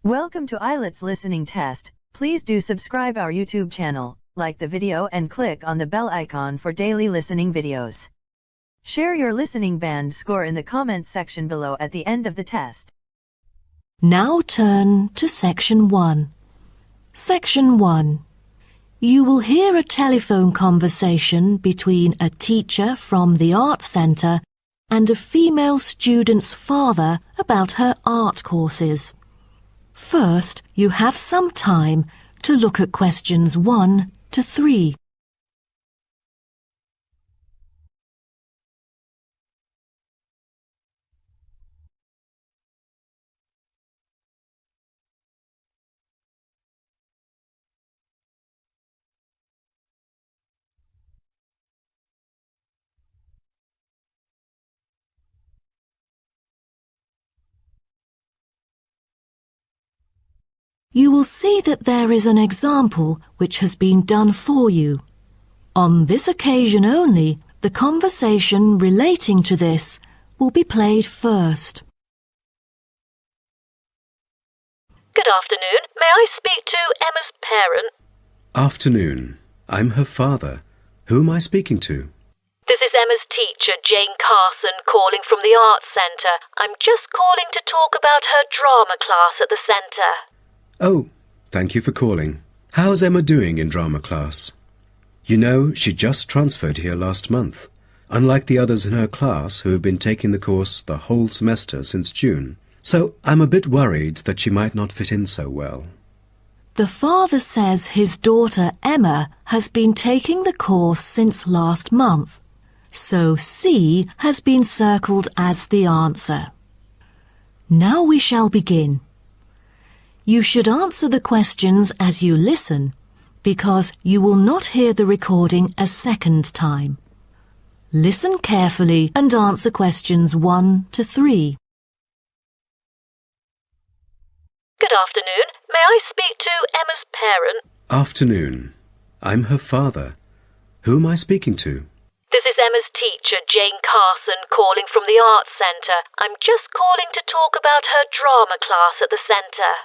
Welcome to IELTS listening test. Please do subscribe our YouTube channel, like the video and click on the bell icon for daily listening videos. Share your listening band score in the comments section below at the end of the test. Now turn to Section 1. Section 1. You will hear a telephone conversation between a teacher from the art centre and a female student's father about her art courses. First, you have some time to look at questions 1 to 3. You will see that there is an example which has been done for you. On this occasion only, the conversation relating to this will be played first. Good afternoon. May I speak to Emma's parent? Afternoon. I'm her father. Who am I speaking to? This is Emma's teacher, Jane Carson, calling from the Arts Centre. I'm just calling to talk about her drama class at the centre. Oh, thank you for calling. How's Emma doing in drama class? You know, she just transferred here last month, unlike the others in her class who have been taking the course the whole semester since June. So I'm a bit worried that she might not fit in so well. The father says his daughter Emma has been taking the course since last month, so C has been circled as the answer. Now we shall begin. You should answer the questions as you listen, because you will not hear the recording a second time. Listen carefully and answer questions 1 to 3. Good afternoon. May I speak to Emma's parent? Afternoon. I'm her father. Who am I speaking to? This is Emma's teacher, Jane Carson, calling from the Arts Centre. I'm just calling to talk about her drama class at the centre.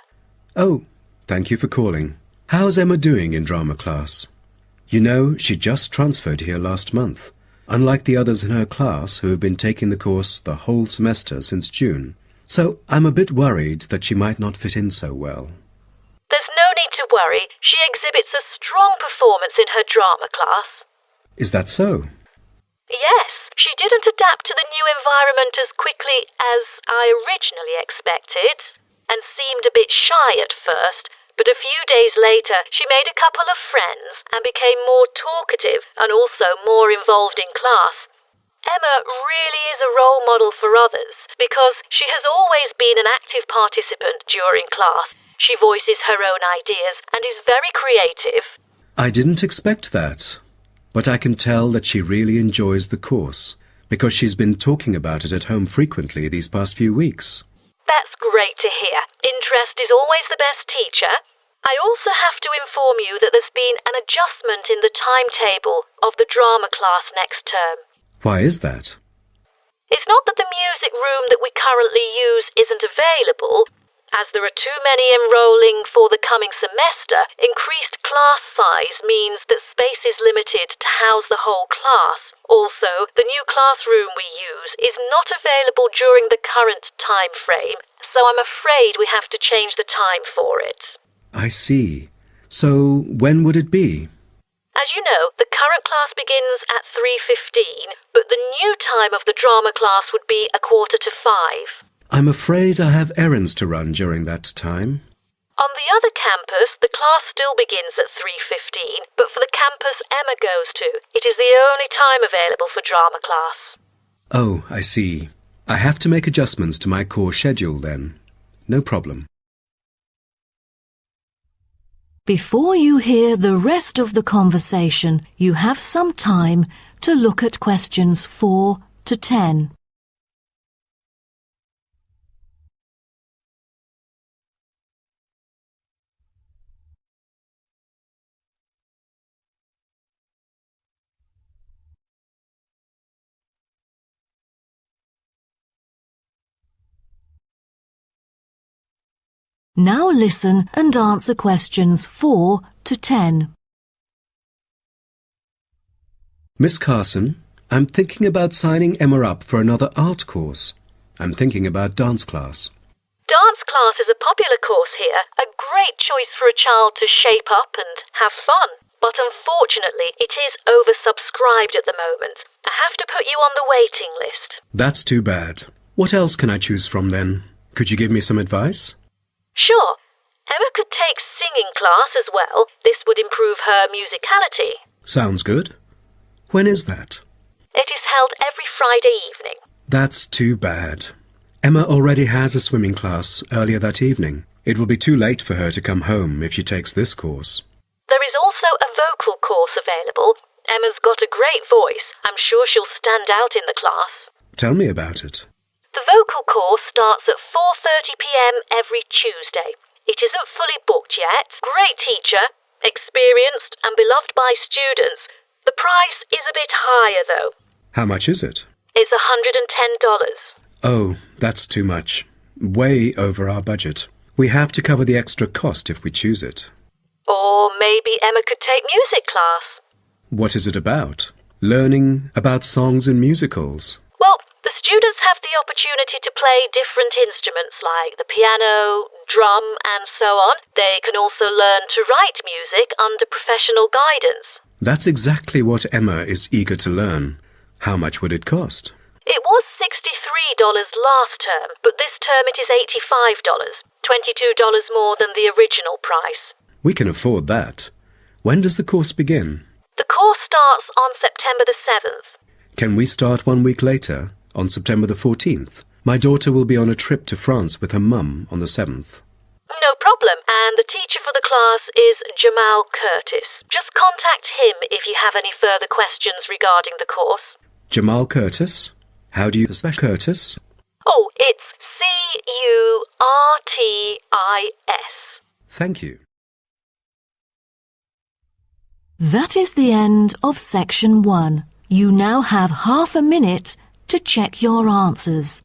Oh, thank you for calling. How's Emma doing in drama class? You know, she just transferred here last month, unlike the others in her class who have been taking the course the whole semester since June. So I'm a bit worried that she might not fit in so well. There's no need to worry. She exhibits a strong performance in her drama class. Is that so? Yes, she didn't adapt to the new environment as quickly as I originally expected, and seemed a bit shy at first, but a few days later she made a couple of friends and became more talkative and also more involved in class. Emma really is a role model for others because she has always been an active participant during class. She voices her own ideas and is very creative. I didn't expect that, but I can tell that she really enjoys the course because she's been talking about it at home frequently these past few weeks. That's great to hear. Interest is always the best teacher. I also have to inform you that there's been an adjustment in the timetable of the drama class next term. Why is that? It's not that the music room that we currently use isn't available. As there are too many enrolling for the coming semester, increased class size means that space is limited to house the whole class. Also, the new classroom we use is not available during the current time frame, so I'm afraid we have to change the time for it. I see. So when would it be? As you know, the current class begins at 3:15, but the new time of the drama class would be 4:45. I'm afraid I have errands to run during that time. On the other campus, the class still begins at 3:15, but for the campus Emma goes to, it is the only time available for drama class. Oh, I see. I have to make adjustments to my course schedule then. No problem. Before you hear the rest of the conversation, you have some time to look at questions 4 to 10. Now listen and answer questions 4 to 10. Miss Carson, I'm thinking about signing Emma up for another art course. I'm thinking about dance class. Dance class is a popular course here, a great choice for a child to shape up and have fun. But unfortunately, it is oversubscribed at the moment. I have to put you on the waiting list. That's too bad. What else can I choose from then? Could you give me some advice? Sure. Emma could take singing class as well. This would improve her musicality. Sounds good. When is that? It is held every Friday evening. That's too bad. Emma already has a swimming class earlier that evening. It will be too late for her to come home if she takes this course. There is also a vocal course available. Emma's got a great voice. I'm sure she'll stand out in the class. Tell me about it. The vocal course starts at 4:30 p.m. every Tuesday. It isn't fully booked yet. Great teacher, experienced and beloved by students. The price is a bit higher though. How much is it? It's $110. Oh, that's too much. Way over our budget. We have to cover the extra cost if we choose it. Or maybe Emma could take music class. What is it about? Learning about songs and musicals. Well, the students have the opportunity to play different instruments like the piano, drum and so on. They can also learn to write music under professional guidance. That's exactly what Emma is eager to learn. How much would it cost? It was $63 last term, but this term it is $85, $22 more than the original price. We can afford that. When does the course begin? The course starts on September the 7th. Can we start 1 week later, on September the 14th? My daughter will be on a trip to France with her mum on the 7th. No problem, and the teacher for the class is Jamal Curtis. Just contact him if you have any further questions regarding the course. Jamal Curtis? How do you spell Curtis? Oh, it's Curtis. Thank you. That is the end of section 1. You now have half a minute to check your answers.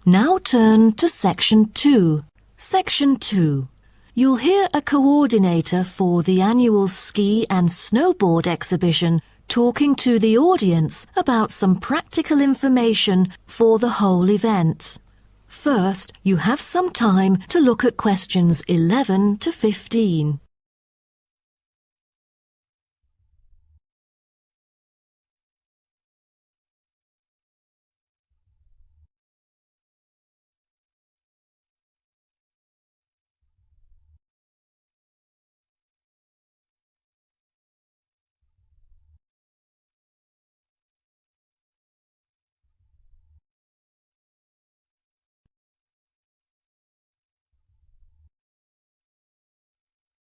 Now turn to Section 2. Section 2. You'll hear a coordinator for the annual ski and snowboard exhibition talking to the audience about some practical information for the whole event. First, you have some time to look at questions 11 to 15.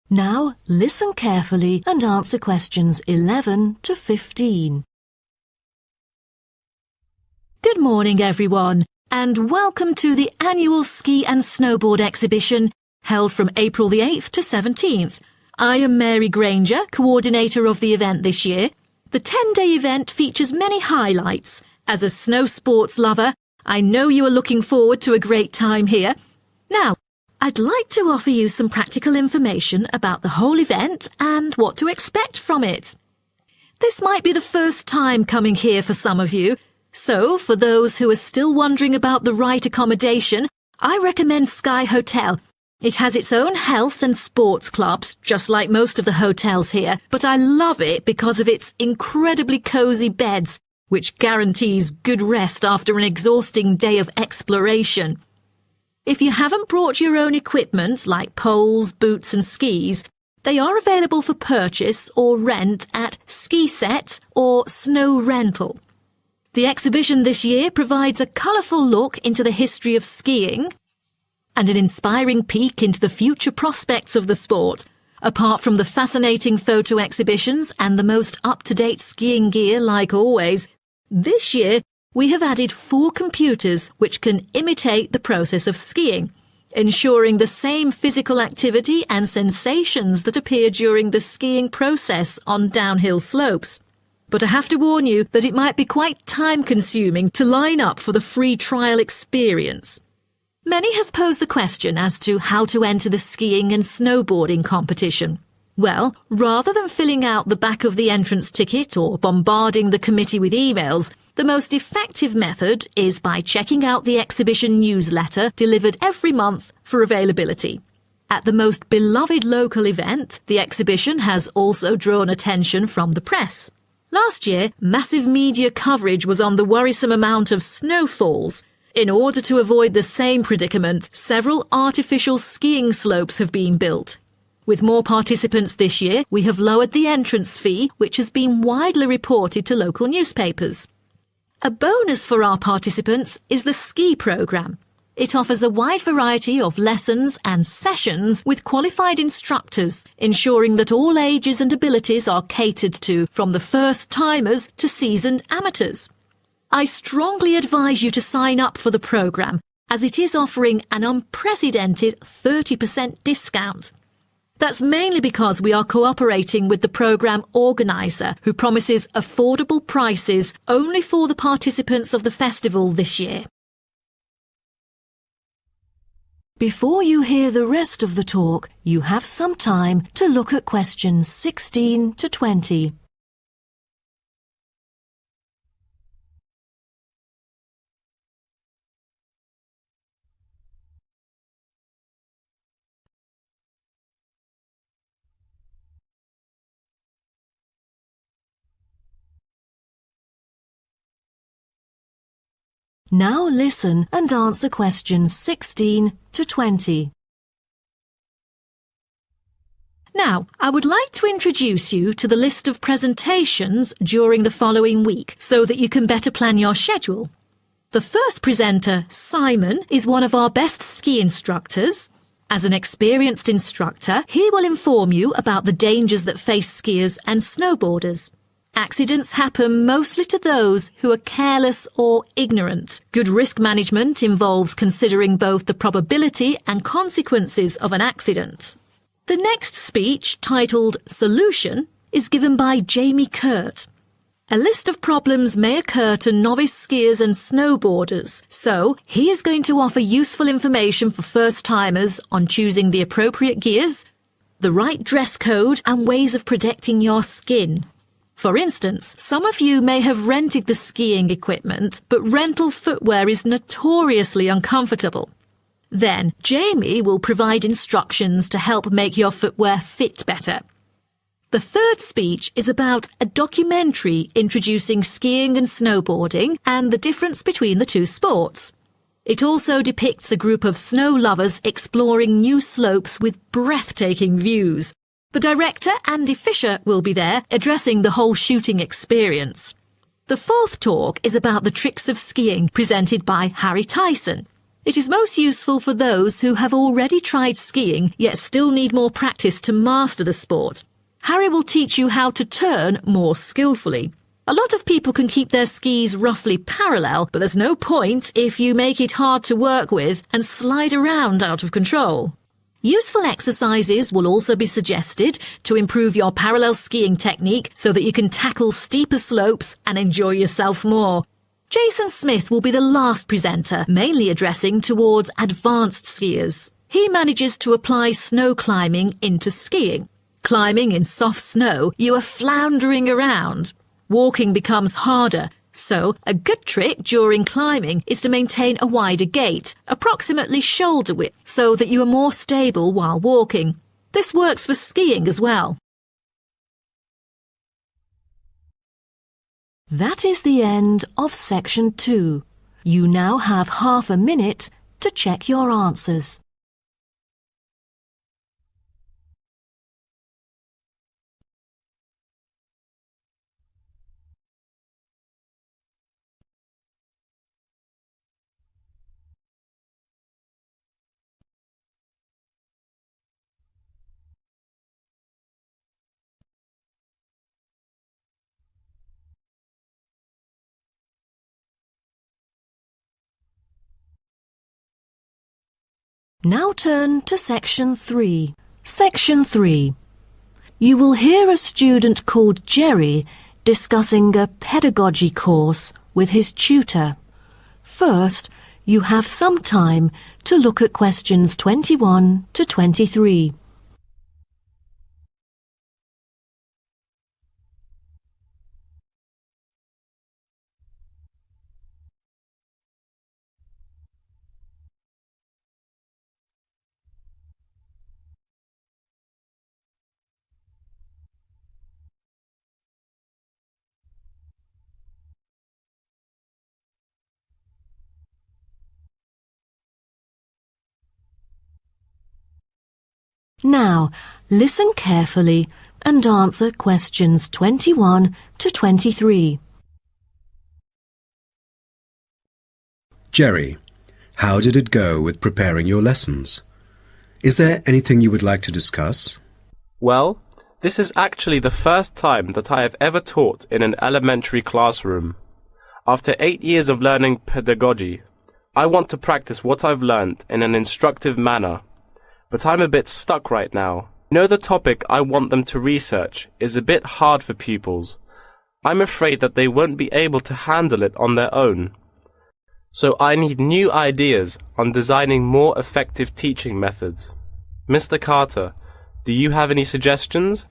Now, listen carefully and answer questions 11 to 15. Good morning, everyone, and welcome to the annual ski and snowboard exhibition held from April the 8th to 17th. I am Mary Granger, coordinator of the event this year. The 10-day event features many highlights. As a snow sports lover, I know you are looking forward to a great time here. Now, I'd like to offer you some practical information about the whole event and what to expect from it. This might be the first time coming here for some of you, so for those who are still wondering about the right accommodation, I recommend Sky Hotel. It has its own health and sports clubs, just like most of the hotels here, but I love it because of its incredibly cosy beds, which guarantees good rest after an exhausting day of exploration. If you haven't brought your own equipment, like poles, boots and skis, they are available for purchase or rent at Ski Set or Snow Rental. The exhibition this year provides a colourful look into the history of skiing and an inspiring peek into the future prospects of the sport. Apart from the fascinating photo exhibitions and the most up-to-date skiing gear like always, this year we have added 4 computers which can imitate the process of skiing, ensuring the same physical activity and sensations that appear during the skiing process on downhill slopes. But I have to warn you that it might be quite time-consuming to line up for the free trial experience. Many have posed the question as to how to enter the skiing and snowboarding competition. Well, rather than filling out the back of the entrance ticket or bombarding the committee with emails, the most effective method is by checking out the exhibition newsletter delivered every month for availability. At the most beloved local event, the exhibition has also drawn attention from the press. Last year, massive media coverage was on the worrisome amount of snowfalls. In order to avoid the same predicament, several artificial skiing slopes have been built. With more participants this year, we have lowered the entrance fee, which has been widely reported to local newspapers. A bonus for our participants is the ski programme. It offers a wide variety of lessons and sessions with qualified instructors, ensuring that all ages and abilities are catered to, from the first-timers to seasoned amateurs. I strongly advise you to sign up for the programme, as it is offering an unprecedented 30% discount. That's mainly because we are cooperating with the programme organiser, who promises affordable prices only for the participants of the festival this year. Before you hear the rest of the talk, you have some time to look at questions 16 to 20. Now listen and answer questions 16 to 20. Now, I would like to introduce you to the list of presentations during the following week so that you can better plan your schedule. The first presenter, Simon, is one of our best ski instructors. As an experienced instructor, he will inform you about the dangers that face skiers and snowboarders. Accidents happen mostly to those who are careless or ignorant. Good risk management involves considering both the probability and consequences of an accident. The next speech, titled Solution, is given by Jamie Kurt. A list of problems may occur to novice skiers and snowboarders, so he is going to offer useful information for first-timers on choosing the appropriate gears, the right dress code, and ways of protecting your skin. For instance, some of you may have rented the skiing equipment, but rental footwear is notoriously uncomfortable. Then, Jamie will provide instructions to help make your footwear fit better. The third speech is about a documentary introducing skiing and snowboarding and the difference between the two sports. It also depicts a group of snow lovers exploring new slopes with breathtaking views. The director, Andy Fisher, will be there, addressing the whole shooting experience. The fourth talk is about the tricks of skiing, presented by Harry Tyson. It is most useful for those who have already tried skiing, yet still need more practice to master the sport. Harry will teach you how to turn more skillfully. A lot of people can keep their skis roughly parallel, but there's no point if you make it hard to work with and slide around out of control. Useful exercises will also be suggested to improve your parallel skiing technique so that you can tackle steeper slopes and enjoy yourself more. Jason Smith will be the last presenter, mainly addressing towards advanced skiers. He manages to apply snow climbing into skiing. Climbing in soft snow, you are floundering around. Walking becomes harder. So, a good trick during climbing is to maintain a wider gait, approximately shoulder width, so that you are more stable while walking. This works for skiing as well. That is the end of section 2. You now have half a minute to check your answers. Now turn to Section 3. Section 3. You will hear a student called Jerry discussing a pedagogy course with his tutor. First, you have some time to look at questions 21 to 23. Now, listen carefully and answer questions 21 to 23. Jerry, how did it go with preparing your lessons? Is there anything you would like to discuss? Well, this is actually the first time that I have ever taught in an elementary classroom. After 8 years of learning pedagogy, I want to practice what I've learned in an instructive manner. But I'm a bit stuck right now. You know, the topic I want them to research is a bit hard for pupils. I'm afraid that they won't be able to handle it on their own. So I need new ideas on designing more effective teaching methods. Mr. Carter, do you have any suggestions?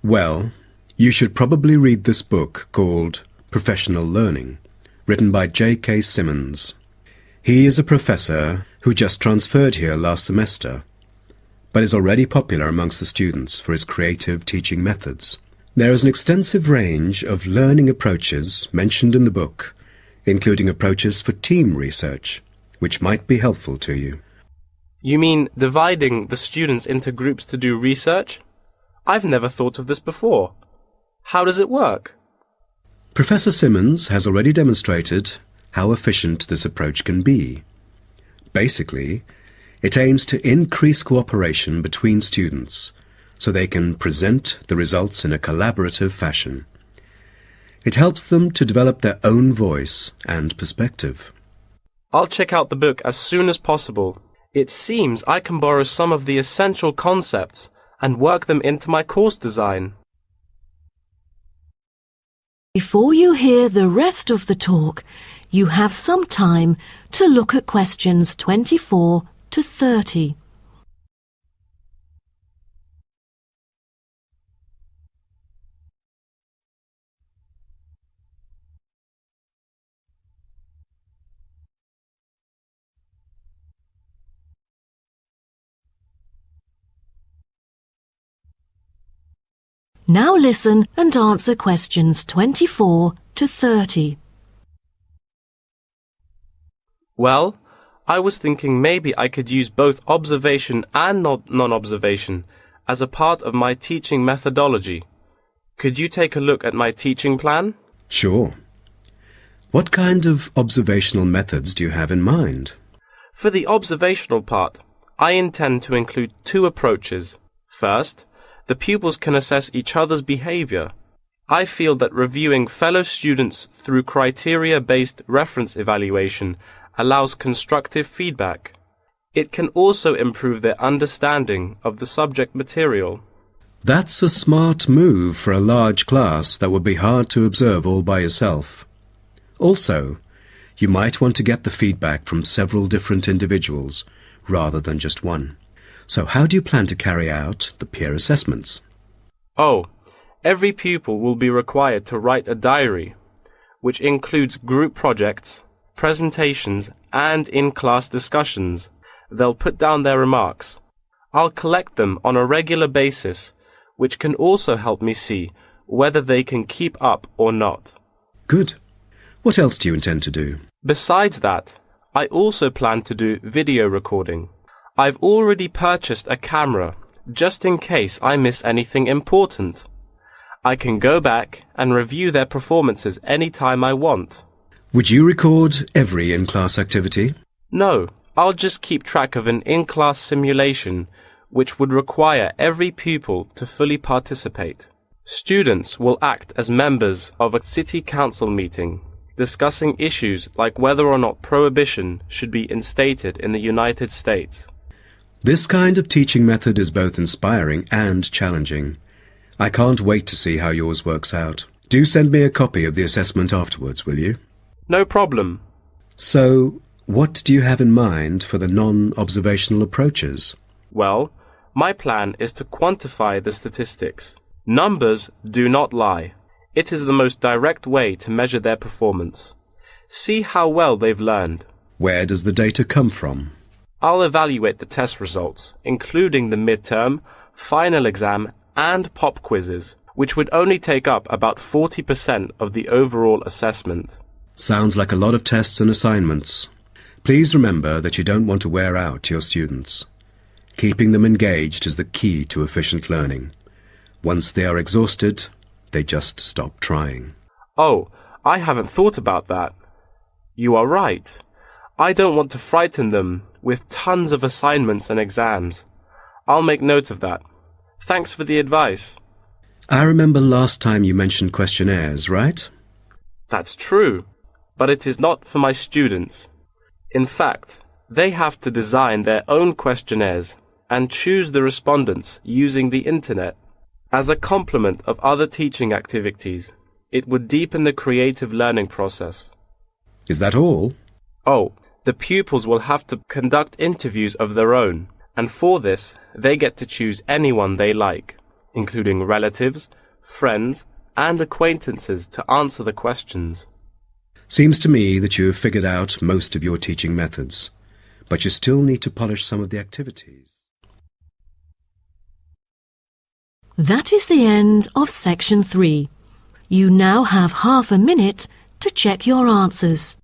Well, you should probably read this book called Professional Learning, written by J.K. Simmons. He is a professor who just transferred here last semester, but is already popular amongst the students for his creative teaching methods. There is an extensive range of learning approaches mentioned in the book, including approaches for team research, which might be helpful to you. You mean dividing the students into groups to do research? I've never thought of this before. How does it work? Professor Simmons has already demonstrated how efficient this approach can be. Basically, it aims to increase cooperation between students so they can present the results in a collaborative fashion. It helps them to develop their own voice and perspective. I'll check out the book as soon as possible. It seems I can borrow some of the essential concepts and work them into my course design. Before you hear the rest of the talk, you have some time to look at questions 24 to 30. Now listen and answer questions 24 to 30. Well, I was thinking maybe I could use both observation and non-observation as a part of my teaching methodology. Could you take a look at my teaching plan? Sure. What kind of observational methods do you have in mind? For the observational part, I intend to include two approaches. First, the pupils can assess each other's behavior. I feel that reviewing fellow students through criteria-based reference evaluation allows constructive feedback. It can also improve their understanding of the subject material. That's a smart move for a large class that would be hard to observe all by yourself. Also, you might want to get the feedback from several different individuals rather than just one. So how do you plan to carry out the peer assessments? Oh, every pupil will be required to write a diary, which includes group projects, presentations, and in-class discussions. They'll put down their remarks. I'll collect them on a regular basis, which can also help me see whether they can keep up or not. Good. What else do you intend to do? Besides that, I also plan to do video recording. I've already purchased a camera, just in case I miss anything important. I can go back and review their performances anytime I want. Would you record every in-class activity? No, I'll just keep track of an in-class simulation, which would require every pupil to fully participate. Students will act as members of a city council meeting, discussing issues like whether or not prohibition should be instated in the United States. This kind of teaching method is both inspiring and challenging. I can't wait to see how yours works out. Do send me a copy of the assessment afterwards, will you? No problem. So, what do you have in mind for the non-observational approaches? Well, my plan is to quantify the statistics. Numbers do not lie. It is the most direct way to measure their performance. See how well they've learned. Where does the data come from? I'll evaluate the test results, including the midterm, final exam, and pop quizzes, which would only take up about 40% of the overall assessment. Sounds like a lot of tests and assignments. Please remember that you don't want to wear out your students. Keeping them engaged is the key to efficient learning. Once they are exhausted, they just stop trying. Oh, I haven't thought about that. You are right. I don't want to frighten them with tons of assignments and exams. I'll make note of that. Thanks for the advice. I remember last time you mentioned questionnaires, right? That's true, but it is not for my students. In fact, they have to design their own questionnaires and choose the respondents using the internet. As a complement of other teaching activities, it would deepen the creative learning process. Is that all? Oh, the pupils will have to conduct interviews of their own, and for this, they get to choose anyone they like, including relatives, friends, and acquaintances to answer the questions. Seems to me that you have figured out most of your teaching methods, but you still need to polish some of the activities. That is the end of section 3. You now have half a minute to check your answers.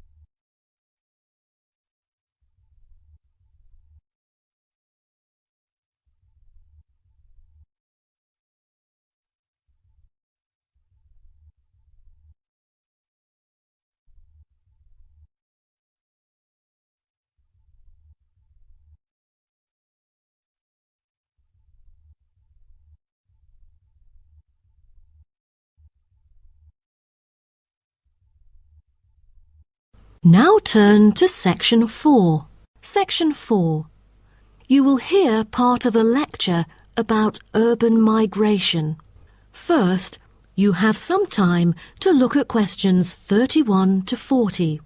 Now turn to section 4. Section 4. You will hear part of a lecture about urban migration. First, you have some time to look at questions 31 to 40.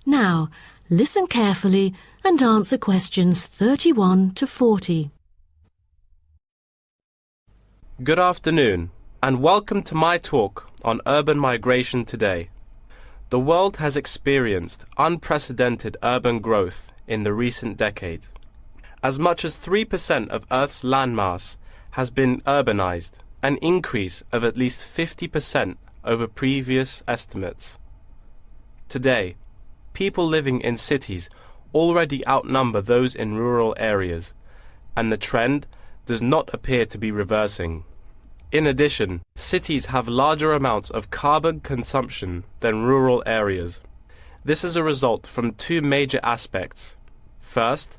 Now, listen carefully and answer questions 31 to 40. Good afternoon, and welcome to my talk on urban migration today. The world has experienced unprecedented urban growth in the recent decades. As much as 3% of Earth's landmass has been urbanized, an increase of at least 50% over previous estimates. Today, people living in cities already outnumber those in rural areas, and the trend does not appear to be reversing. In addition, cities have larger amounts of carbon consumption than rural areas. This is a result from two major aspects. First,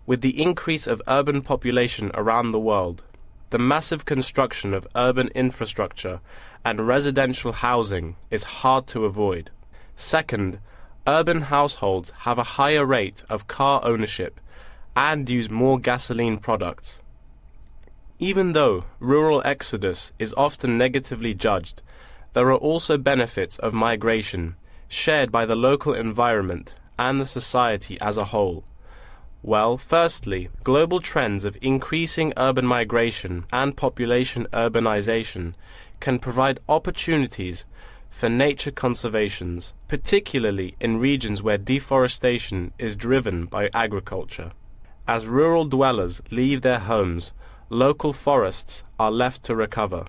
with the increase of urban population around the world, the massive construction of urban infrastructure and residential housing is hard to avoid. Second, urban households have a higher rate of car ownership and use more gasoline products. Even though rural exodus is often negatively judged, there are also benefits of migration shared by the local environment and the society as a whole. Well, firstly, global trends of increasing urban migration and population urbanization can provide opportunities for nature conservations, particularly in regions where deforestation is driven by agriculture. As rural dwellers leave their homes, local forests are left to recover.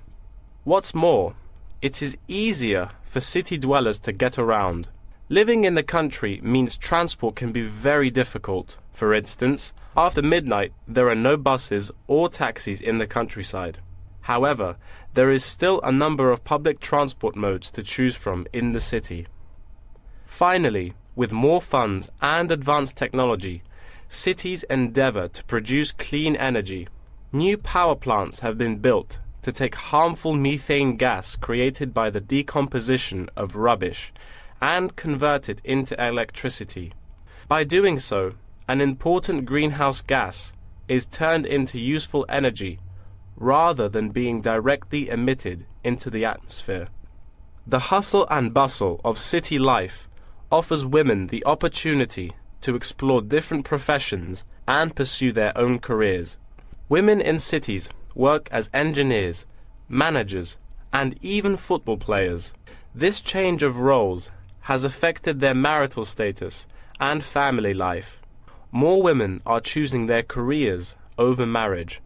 What's more, it is easier for city dwellers to get around. Living in the country means transport can be very difficult. For instance, after midnight there are no buses or taxis in the countryside. However, there is still a number of public transport modes to choose from in the city. Finally, with more funds and advanced technology, cities endeavour to produce clean energy. New power plants have been built to take harmful methane gas created by the decomposition of rubbish and convert it into electricity. By doing so, an important greenhouse gas is turned into useful energy rather than being directly emitted into the atmosphere. The hustle and bustle of city life offers women the opportunity to explore different professions and pursue their own careers. Women in cities work as engineers, managers, and even football players. This change of roles has affected their marital status and family life. More women are choosing their careers over marriage,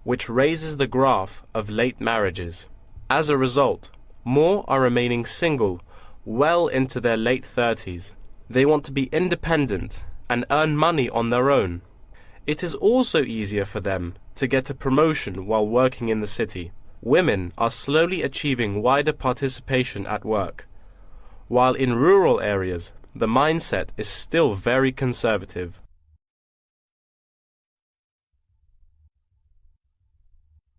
which raises the graph of late marriages. As a result, more are remaining single well into their late 30s. They want to be independent and earn money on their own. It is also easier for them to get a promotion while working in the city. Women are slowly achieving wider participation at work, while in rural areas the mindset is still very conservative.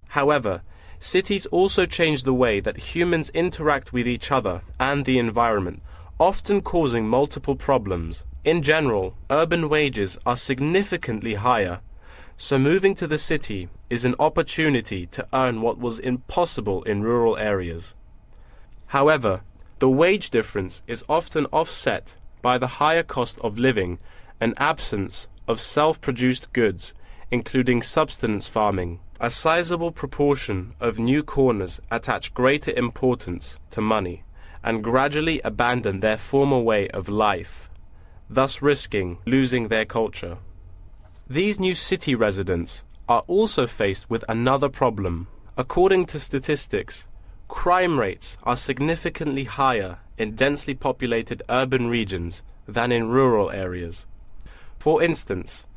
However, cities also change the way that humans interact with each other and the environment, often causing multiple problems. In general, urban wages are significantly higher, so moving to the city is an opportunity to earn what was impossible in rural areas. However, the wage difference is often offset by the higher cost of living and absence of self-produced goods, including subsistence farming. A sizable proportion of new corners attach greater importance to money and gradually abandon their former way of life, thus risking losing their culture. These new city residents are also faced with another problem. According to statistics, crime rates are significantly higher in densely populated urban regions than in rural areas. For instance,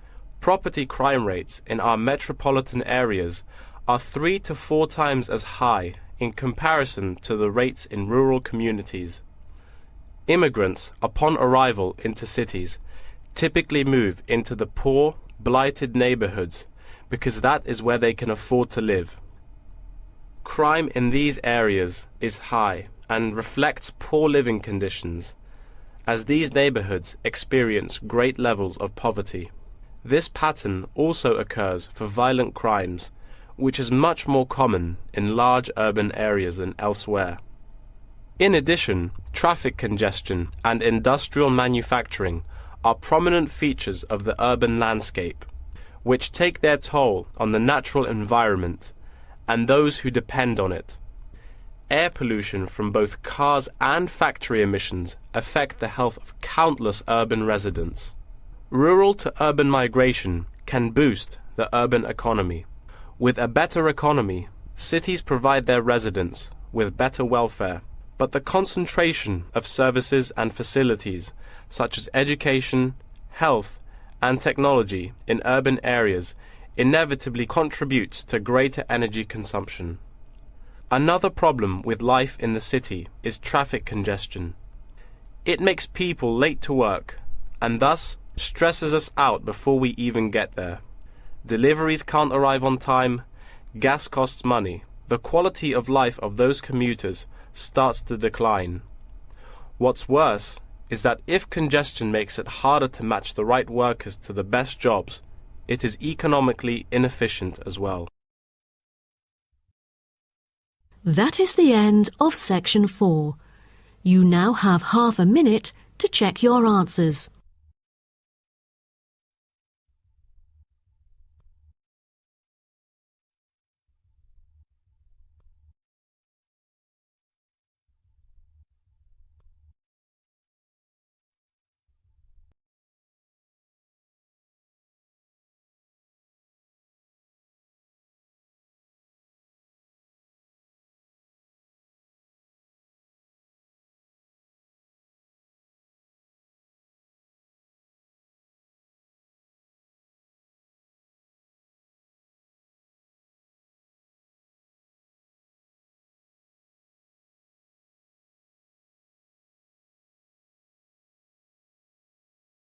property crime rates in our metropolitan areas are 3 to 4 times as high in comparison to the rates in rural communities. Immigrants, upon arrival into cities, typically move into the poor, blighted neighborhoods because that is where they can afford to live. Crime in these areas is high and reflects poor living conditions, as these neighborhoods experience great levels of poverty. This pattern also occurs for violent crimes, which is much more common in large urban areas than elsewhere. In addition, traffic congestion and industrial manufacturing are prominent features of the urban landscape, which take their toll on the natural environment and those who depend on it. Air pollution from both cars and factory emissions affect the health of countless urban residents. Rural to urban migration can boost the urban economy. With a better economy, cities provide their residents with better welfare, but the concentration of services and facilities such as education, health, and technology in urban areas inevitably contributes to greater energy consumption. Another problem with life in the city is traffic congestion. It makes people late to work and thus stresses us out before we even get there. Deliveries can't arrive on time, gas costs money. The quality of life of those commuters starts to decline. What's worse is that if congestion makes it harder to match the right workers to the best jobs, it is economically inefficient as well. That is the end of section 4. You now have half a minute to check your answers.